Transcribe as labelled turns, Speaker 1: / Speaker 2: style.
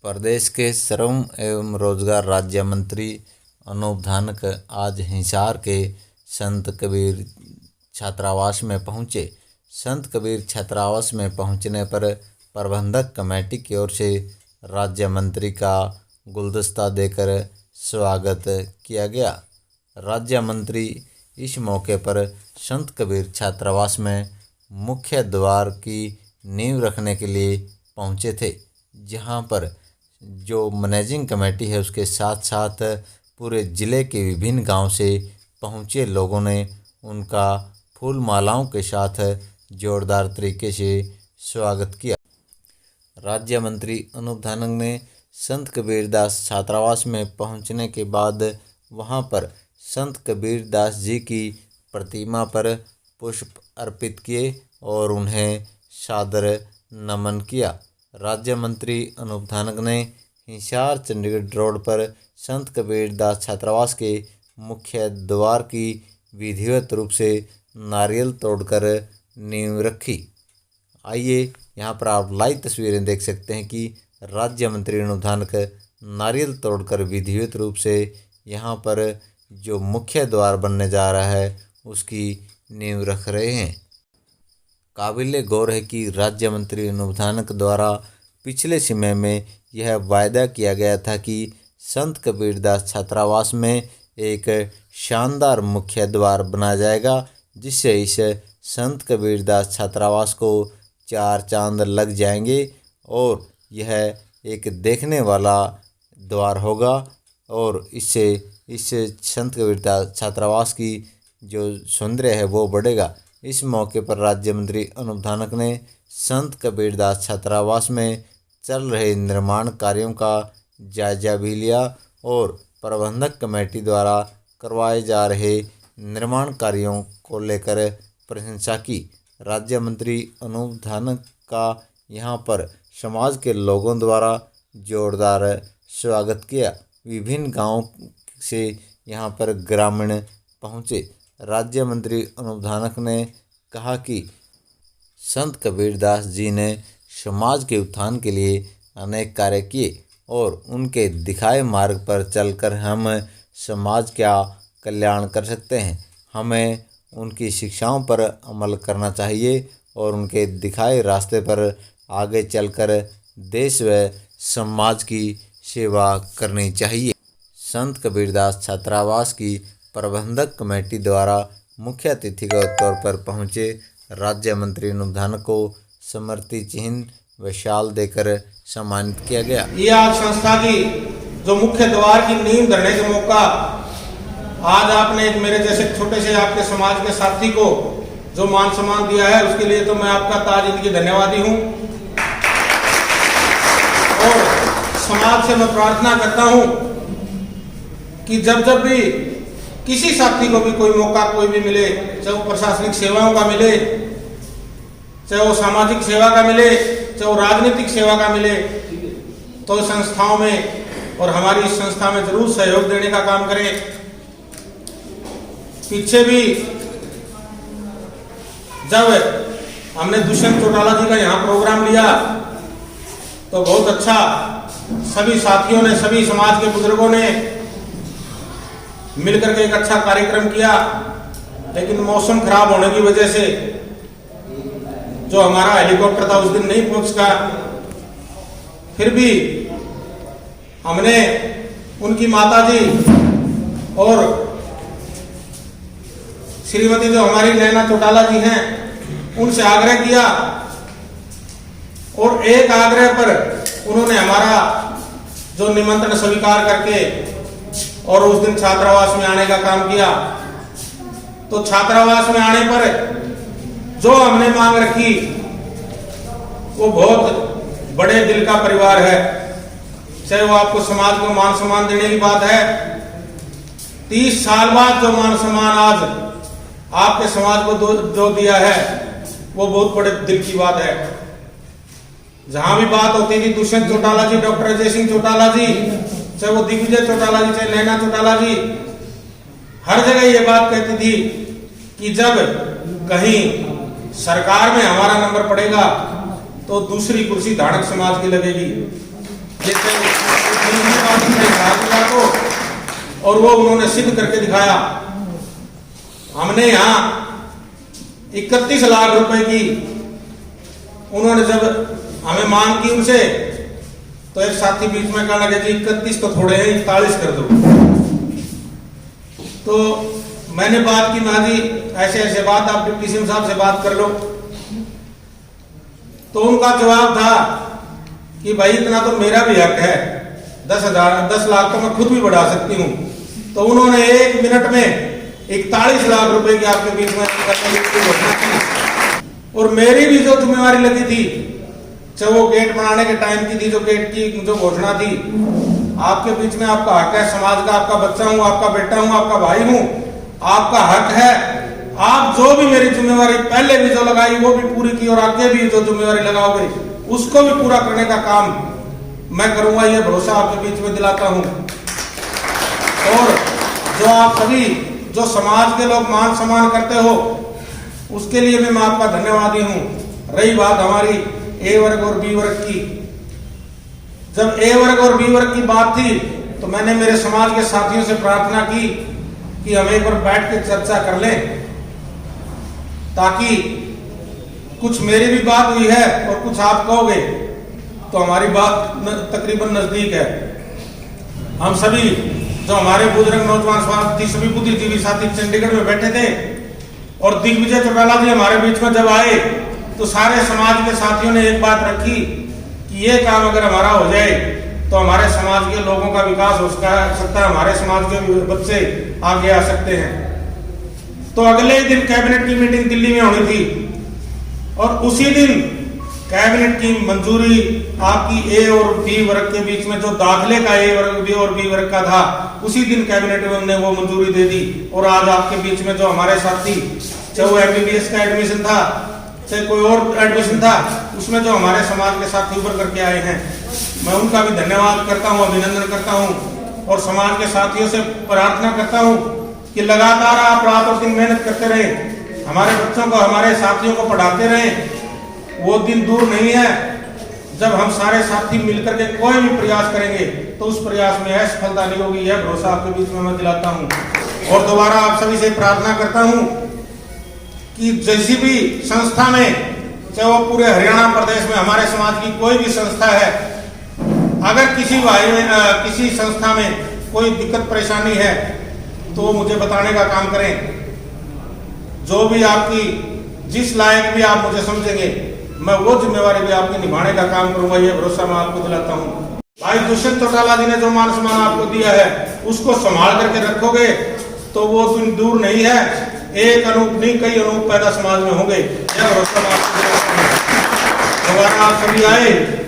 Speaker 1: प्रदेश के श्रम एवं रोजगार राज्य मंत्री अनूप धानक आज हिसार के संत कबीर छात्रावास में पहुंचे। संत कबीर छात्रावास में पहुंचने पर प्रबंधक कमेटी की ओर से राज्य मंत्री का गुलदस्ता देकर स्वागत किया गया। राज्य मंत्री इस मौके पर संत कबीर छात्रावास में मुख्य द्वार की नींव रखने के लिए पहुंचे थे, जहां पर जो मैनेजिंग कमेटी है उसके साथ साथ पूरे ज़िले के विभिन्न गांव से पहुंचे लोगों ने उनका फूल मालाओं के साथ जोरदार तरीके से स्वागत किया। राज्य मंत्री अनूप धानक ने संत कबीरदास छात्रावास में पहुंचने के बाद वहां पर संत कबीरदास जी की प्रतिमा पर पुष्प अर्पित किए और उन्हें सादर नमन किया। राज्य मंत्री अनूप धानक ने हिसार चंडीगढ़ रोड पर संत कबीरदास छात्रावास के मुख्य द्वार की विधिवत रूप से नारियल तोड़कर नींव रखी। आइए यहाँ पर आप लाइव तस्वीरें देख सकते हैं कि राज्य मंत्री अनूप धानक नारियल तोड़कर विधिवत रूप से यहाँ पर जो मुख्य द्वार बनने जा रहा है उसकी नींव रख रहे हैं। काबिले गौर है कि राज्य मंत्री अनूप धानक द्वारा पिछले समय में यह वायदा किया गया था कि संत कबीरदास छात्रावास में एक शानदार मुख्य द्वार बनाया जाएगा, जिससे इस संत कबीरदास छात्रावास को चार चांद लग जाएंगे और यह एक देखने वाला द्वार होगा और इससे इस संत कबीरदास छात्रावास की जो सौंदर्य है वो बढ़ेगा। इस मौके पर राज्य मंत्री अनूप धानक ने संत कबीरदास छात्रावास में चल रहे निर्माण कार्यों का जायजा भी लिया और प्रबंधक कमेटी द्वारा करवाए जा रहे निर्माण कार्यों को लेकर प्रशंसा की। राज्य मंत्री अनूप धानक का यहां पर समाज के लोगों द्वारा जोरदार स्वागत किया। विभिन्न गांवों से यहां पर ग्रामीण पहुंचे। राज्य मंत्री अनूप धानक ने कहा कि संत कबीरदास जी ने समाज के उत्थान के लिए अनेक कार्य किए और उनके दिखाए मार्ग पर चलकर हम समाज का कल्याण कर सकते हैं। हमें उनकी शिक्षाओं पर अमल करना चाहिए और उनके दिखाए रास्ते पर आगे चलकर देश व समाज की सेवा करनी चाहिए। संत कबीरदास छात्रावास की प्रबंधक कमेटी द्वारा मुख्य अतिथि के तौर पर पहुंचे राज्य मंत्री अनूप धानक को स्मृति चिन्ह व शाल देकर सम्मानित किया गया।
Speaker 2: ये आज संस्था की जो मुख्य द्वार की नींव धरने का मौका आज आपने एक मेरे जैसे छोटे से आपके समाज के साथी को जो मान सम्मान दिया है उसके लिए तो मैं आपका ताज की धन्यवादी हूँ। और समाज से मैं प्रार्थना करता हूँ कि जब भी किसी साथी को भी कोई मौका कोई भी मिले, चाहे वो प्रशासनिक सेवाओं का मिले, चाहे वो सामाजिक सेवा का मिले, चाहे वो राजनीतिक सेवा का मिले, तो संस्थाओं में और हमारी इस संस्था में जरूर सहयोग देने का काम करें। पीछे भी जब हमने दुष्यंत चौटाला जी का यहाँ प्रोग्राम लिया तो बहुत अच्छा सभी साथियों ने, सभी समाज के बुजुर्गों ने मिलकर के एक अच्छा कार्यक्रम किया, लेकिन मौसम खराब होने की वजह से जो हमारा हेलीकॉप्टर था उस दिन नहीं पहुंच सका। फिर भी हमने उनकी माताजी और श्रीमती जो हमारी नैना चौटाला जी हैं उनसे आग्रह किया और एक आग्रह पर उन्होंने हमारा जो निमंत्रण स्वीकार करके और उस दिन छात्रावास में आने का काम किया। तो छात्रावास में आने पर जो हमने मांग रखी वो बहुत बड़े दिल का परिवार है। चाहे वो आपको समाज को मान सम्मान देने की बात है, 30 साल बाद जो मान सम्मान आज आपके समाज को जो दिया है वो बहुत बड़े दिल की बात है। जहां भी बात होती थी दुष्यंत चौटाला जी, डॉक्टर अजय सिंह चौटाला जी, चाहे वो दिग्विजय चौटाला जी, चाहे नैना चौटाला जी, हर जगह ये बात कहती थी कि जब कहीं सरकार में हमारा नंबर पड़ेगा तो दूसरी कुर्सी धानक समाज की लगेगी। जैसे को, और वो उन्होंने सिद्ध करके दिखाया। हमने यहाँ 31 लाख रुपए की उन्होंने जब हमें मांग की उनसे, तो एक साथी बीच में कहने लगे जी 31 तो थोड़े हैं, 41 कर दो। तो मैंने बात की, महाजी ऐसे ऐसे बात, आप डिप्टी सीएम साहब से बात कर लो। तो उनका जवाब था कि भाई इतना तो मेरा भी हक है, 10 लाख तो मैं खुद भी बढ़ा सकती हूँ। तो उन्होंने 1 मिनट में 41 लाख रुपए की आपके बीच में घोषणा की। और मेरी भी जो जिम्मेवारी लगी थी, चाहे वो गेट बनाने के टाइम की थी, जो गेट की जो घोषणा थी, आपके बीच में आपका हक है, समाज का आपका बच्चा हूं, आपका बेटा हूं, आपका भाई हूं, आपका हक है। आप जो भी मेरी जिम्मेवारी पहले भी जो लगाई वो भी पूरी की, और आगे भी जो जिम्मेवारी लगाओगे उसको भी पूरा करने का काम मैं करूंगा, ये भरोसा आपके बीच में दिलाता हूं। और जो आप सभी जो समाज के लोग मान सम्मान करते हो, उसके लिए भी मैं आपका धन्यवादी हूं। रही बात हमारी ए वर्ग और बी वर्ग की, जब ए वर्ग और बी वर्ग की बात थी तो मैंने मेरे समाज के साथियों से प्रार्थना की कि हम एक बार बैठ के चर्चा कर लें, ताकि कुछ मेरी भी बात हुई है और कुछ आप कहोगे तो हमारी बात तकरीबन नजदीक है। हम सभी जो हमारे बुजुर्ग नौजवान साथी, सभी बुद्धिजीवी साथी चंडीगढ़ में बैठे थे, और दिग्विजय चौटाला जी हमारे बीच में जब आए तो सारे समाज के साथियों ने एक बात रखी कि ये काम अगर हमारा हो जाए तो हमारे समाज के लोगों का विकास हो सकता है, हमारे समाज के बच्चे आगे आ सकते हैं। तो अगले दिन कैबिनेट की मीटिंग दिल्ली में होनी थी, और उसी दिन कैबिनेट की मंजूरी आपकी ए और बी वर्ग के बीच में जो दाखिले का ए वर्ग बी और बी वर्ग का था, उसी दिन कैबिनेट ने वो मंजूरी दे दी। और आज आपके बीच में जो हमारे साथी, चाहे वो MBBS का एडमिशन था, चाहे कोई और एडमिशन था, उसमें जो हमारे समाज के साथी उभर करके आए हैं, मैं उनका भी धन्यवाद करता हूं, अभिनंदन करता हूं। और समाज के साथियों से प्रार्थना करता हूं कि लगातार आप रात और दिन मेहनत करते रहे, हमारे बच्चों को, हमारे साथियों को पढ़ाते रहे। वो दिन दूर नहीं है जब हम सारे साथी मिलकर के कोई भी प्रयास करेंगे तो उस प्रयास में असफलता नहीं होगी, यह भरोसा आपके बीच में मैं दिलाता हूं। और दोबारा आप सभी से प्रार्थना करता हूं कि जैसी भी संस्था में, चाहे वो पूरे हरियाणा प्रदेश में हमारे समाज की कोई भी संस्था है, अगर किसी संस्था में कोई दिक्कत परेशानी है तो मुझे बताने का काम करें। जो भी आपकी जिस लायक भी आप मुझे समझेंगे, मैं वो जिम्मेवारी भी आपकी निभाने का काम करूंगा, ये भरोसा मैं आपको दिलाता हूं। भाई दुष्यंत चौटाला जी ने जो मान सम्मान आपको दिया है, उसको संभाल करके रखोगे तो वो दिन दूर नहीं है, एक अनूप नहीं कई अनूप पैदा समाज में होंगे, यह भरोसा मैं आपको दिलाता हूं। दोबारा आप सभी आए।